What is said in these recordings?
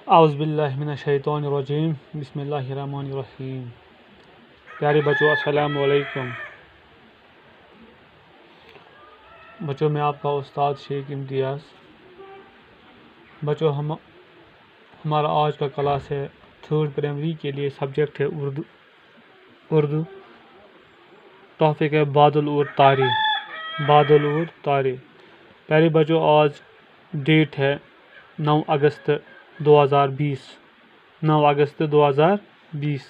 اعوذ باللہ من الشیطان الرجیم بسم اللہ الرحمن الرحیم۔ پیارے بچوں السلام علیکم۔ بچوں میں آپ کا استاد شیخ امتیاز۔ بچوں ہمارا آج کا کلاس ہے 3rd پرائمری کے لیے، سبجیکٹ ہے اردو۔ ٹاپک ہے بادل اور تارے۔ بادل اور تارے۔ پیارے بچوں آج ڈیٹ ہے 9 اگست 2020۔ 9 اگست 2020۔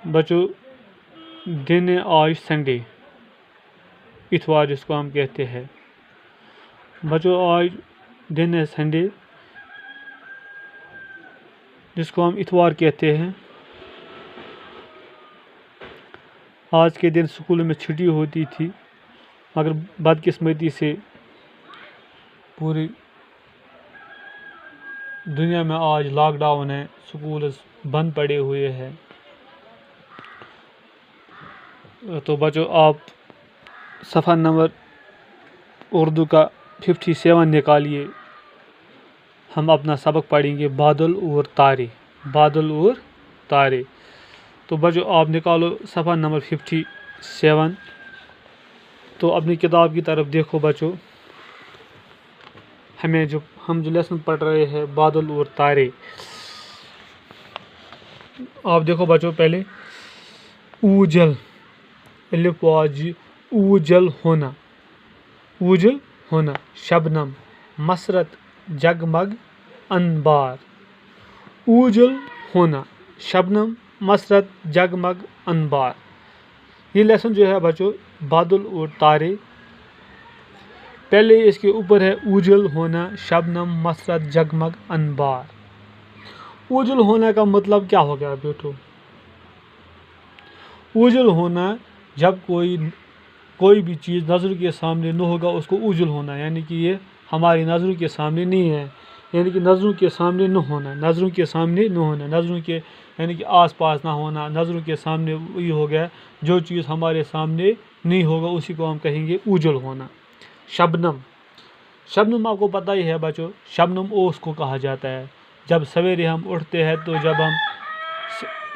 بچوں دن ہے آج سنڈے، اتوار جس کو ہم کہتے ہیں۔ بچوں آج دن ہے سنڈے جس کو ہم اتوار کہتے ہیں۔ آج کے دن اسکول میں چھٹی ہوتی تھی، مگر بدقسمتی سے پوری دنیا میں آج لاک ڈاؤن ہے، سکول بند پڑے ہوئے ہیں۔ تو بچوں آپ صفحہ نمبر اردو کا 57 نکالیے، ہم اپنا سبق پڑھیں گے بادل اور تارے۔ بادل اور تارے۔ تو بچوں آپ نکالو صفحہ نمبر 57۔ تو اپنی کتاب کی طرف دیکھو بچوں، ہم جو لیسن پڑھ رہے ہیں بادل اور تارے۔ آپ دیکھو بچوں پہلے اوجل، الف واجی، اوجل ہونا، اوجل ہونا، شبنم، مسرت، جگمگ، انبار۔ اوجل ہونا، شبنم، مسرت، جگمگ، انبار۔ یہ لیسن جو ہے بچوں بادل اور تارے، پہلے اس کے اوپر ہے اوجل ہونا، شبنم، مسرت، جگمگ، انبار۔ اوجل ہونے کا مطلب کیا ہو گیا بیٹو؟ اوجل ہونا جب کوئی بھی چیز نظر کے سامنے نہ ہوگا اس کو اوجل ہونا، یعنی کہ یہ ہماری نظروں کے سامنے نہیں ہے، یعنی کہ نظروں کے سامنے نہ ہونا، نظروں کے سامنے نہ ہونا، نظروں کے یعنی کہ آس پاس نہ ہونا، نظروں کے سامنے یہ ہو گیا جو چیز ہمارے سامنے نہیں ہوگا اسی کو ہم کہیں گے اوجل ہونا۔ شبنم، شبنم آپ کو پتہ ہی ہے بچوں، شبنم اوس کو کہا جاتا ہے۔ جب سویرے ہم اٹھتے ہیں تو جب ہم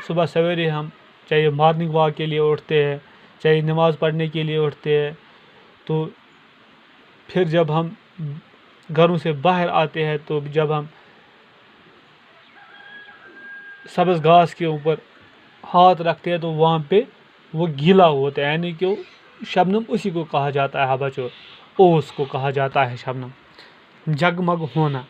صبح سویرے ہم چاہے مارننگ واک کے لیے اٹھتے ہیں، چاہے نماز پڑھنے کے لیے اٹھتے ہیں، تو پھر جب ہم گھروں سے باہر آتے ہیں تو جب ہم سبز گھاس کے اوپر ہاتھ رکھتے ہیں تو وہاں پہ وہ گیلا ہوتا ہے، یعنی کہ شبنم اسی کو کہا جاتا ہے بچوں، اوس کو کہا جاتا ہے شبنم۔ جگمگ ہونا،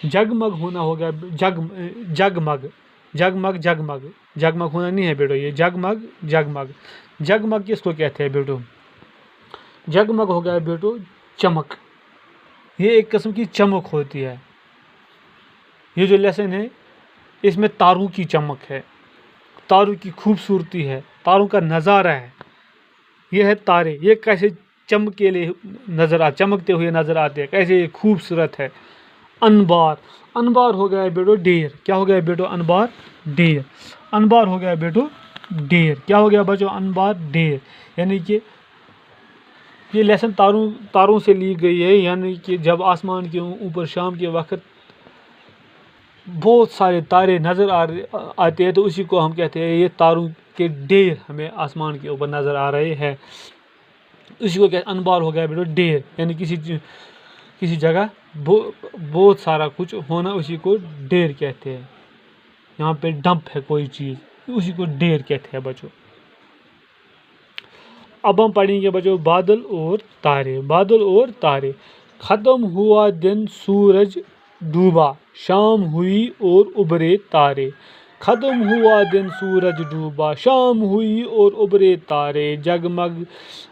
جگمگ ہونا ہو گیا جگمگ، جگمگ، جگمگ، جگمگ ہونا نہیں ہے بیٹو، یہ جگمگ، جگمگ۔ جگمگ کس کو کہتے ہیں بیٹو؟ جگمگ ہو گیا بیٹو چمک، یہ ایک قسم کی چمک ہوتی ہے۔ یہ جو لیسن ہے اس میں تاروں کی چمک ہے، تاروں کی خوبصورتی ہے، تاروں کا نظارہ ہے۔ یہ ہے تارے، یہ کیسے چمکتے ہوئے نظر آتے ہیں، کیسے یہ خوبصورت ہے۔ انبار، انبار ہو گیا بیٹو ڈیر، کیا ہو گیا بیٹو؟ انبار، ڈیر۔ انبار ہو گیا بیٹو ڈیر، کیا ہو گیا بچوں؟ انبار، ڈیر۔ یعنی کہ یہ لیسن تاروں سے لی گئی ہے، یعنی کہ جب آسمان کے اوپر شام کے وقت بہت سارے تارے نظر آتے ہیں تو اسی کو ہم کہتے ہیں یہ تاروں کے ڈیر ہمیں آسمان کے اوپر نظر آ رہے ہیں، اسی کو کہتے ہیں۔ انبار ہو گیا بیٹو ڈیر، یعنی کسی جگہ بہت سارا کچھ ہونا اسی کو ڈیر کہتے ہیں۔ یہاں پہ ڈمپ ہے کوئی چیز، اسی کو ڈیر کہتے ہیں بچوں۔ اب ہم پڑھیں گے بچوں بادل اور تارے۔ بادل اور تارے۔ ختم ہوا دن سورج ڈوبا، شام ہوئی اور ابھرے تارے۔ ختم ہوا دن سورج ڈوبا، شام ہوئی اور ابھرے تارے۔ جگمگ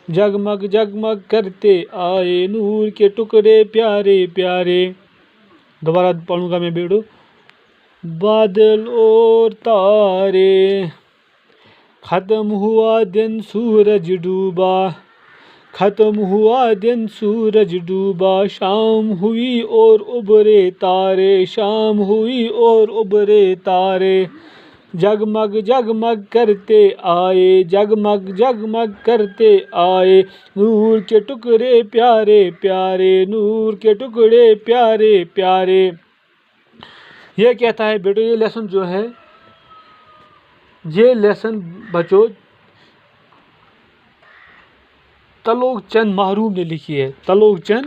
جگمگ جگمگ کرتے آئے نور کے ٹکڑے پیارے پیارے۔ دوبارہ پڑھوں گا میں بیٹو، بادل اور تارے۔ ختم ہوا دن سورج ڈوبا، ختم ہوا دن سورج ڈوبا، شام ہوئی اور ابھرے تارے، شام ہوئی اور ابھرے تارے۔ جگمگ جگمگ کرتے آئے، جگمگ جگمگ کرتے آئے، نور کے ٹکڑے پیارے پیارے، نور کے ٹکڑے پیارے پیارے۔ یہ کہتا ہے بیٹو یہ لیسن جو ہے یہ لیسن بچوں تلوک چند محروم نے لکھی ہے، تلوک چند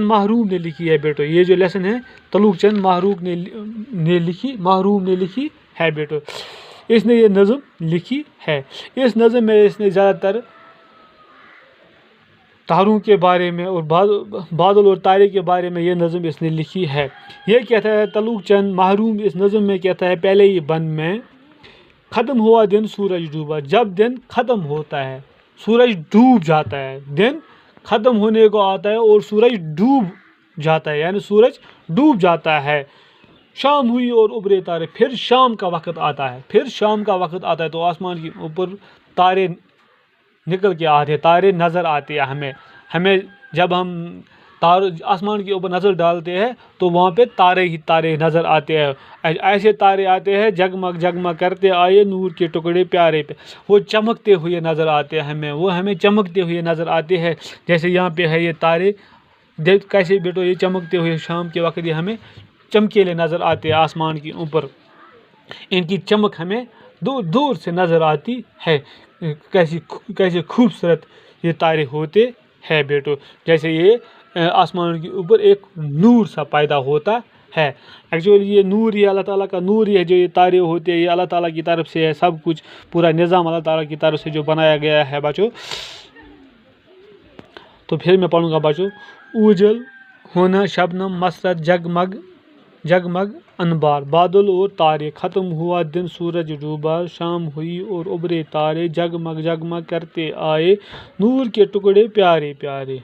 محروم نے لکھی ہے بیٹو، یہ جو لیسن ہے تلوک چند محروم نے لکھی ہے بیٹو، اس نے یہ نظم لکھی ہے۔ اس نظم میں اس نے زیادہ تر تاروں کے بارے میں اور بادل اور تارے کے بارے میں یہ نظم اس نے لکھی ہے۔ یہ کہتا ہے تلوک چند محروم اس نظم میں کہتا ہے پہلے ہی بند میں ختم ہوا دن سورج ڈوبا، جب دن ختم ہوتا ہے سورج ڈوب جاتا ہے، دن ختم ہونے کو آتا ہے اور سورج ڈوب جاتا ہے، یعنی سورج ڈوب جاتا ہے، شام ہوئی اور ابھرے تارے، پھر شام کا وقت آتا ہے، تو آسمان کے اوپر تارے نکل کے آتے ہیں، تارے نظر آتے ہیں ہمیں جب ہم آسمان کے اوپر نظر ڈالتے ہیں تو وہاں پہ تارے ہی تارے نظر آتے ہیں، ایسے تارے آتے ہیں جگمگ جگمگ کرتے آئے نور کے ٹکڑے پیارے پہ، وہ چمکتے ہوئے نظر آتے ہیں ہمیں چمکتے ہوئے نظر آتے ہیں، جیسے یہاں پہ ہے یہ تارے، دیکھ کیسے بیٹو یہ چمکتے ہوئے شام کے وقت یہ ہمیں چمکیلے نظر آتے ہیں آسمان کے اوپر، ان کی چمک ہمیں دور دور سے نظر آتی ہے، کیسے خوبصورت یہ تارے ہوتے ہیں بیٹو، جیسے یہ آسمان کے اوپر ایک نور سا پیدا ہوتا ہے۔ ایکچولی یہ نور یہ اللہ تعالیٰ کا نور ہی ہے، جو یہ تارے ہوتے ہیں یہ اللہ تعالیٰ کی طرف سے ہے، سب کچھ پورا نظام اللہ تعالیٰ کی طرف سے جو بنایا گیا ہے بچوں۔ تو پھر میں پڑھوں گا بچوں، اوجل ہونا شبنم مسرت جگمگ جگمگ انبار، بادل اور تارے، ختم ہوا دن سورج ڈوبا، شام ہوئی اور ابھرے تارے، جگمگ جگمگ کرتے آئے نور کے ٹکڑے پیارے پیارے۔